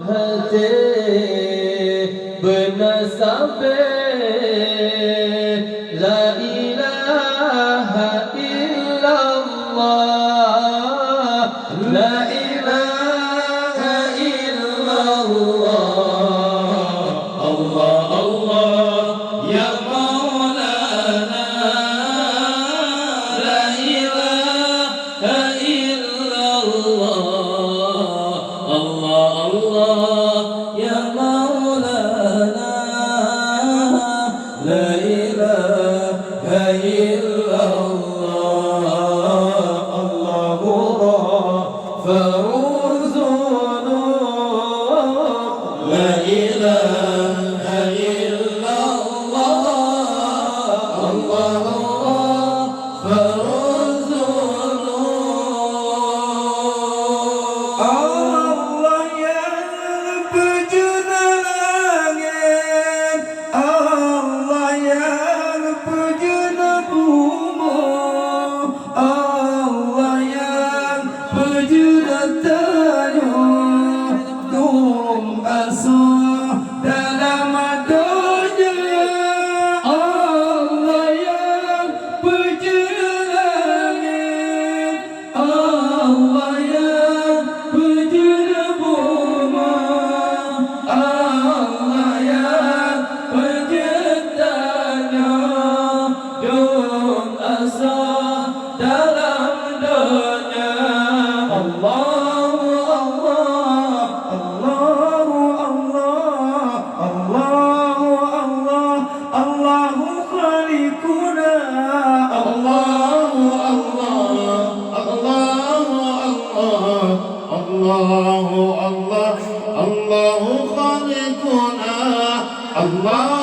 hati bernasabih la ilaha illallah la ilaha illallah Allah Allah ya Maulana la ilaha illallah Allah Allah ya Maulana la ilaha illallah Allahu ghafurur dzunub la ilaha illallah Allahu ghafurur dzunub Allah yang berjana langit, Allah yang berjana bumi, Allah yang berjana tanah, turun asuh dalam dunia. Allah yang berjana langit, Allah yang berjana bumi, Allah yang berjana tanah, turun asuh dalam dunia. Allahu Allah, Allahu Allah, Allahu Allah, Allahu khaliquna. Allahu Allah, Allahu Allah, Allahu Allah, Allahu khaliquna. Allah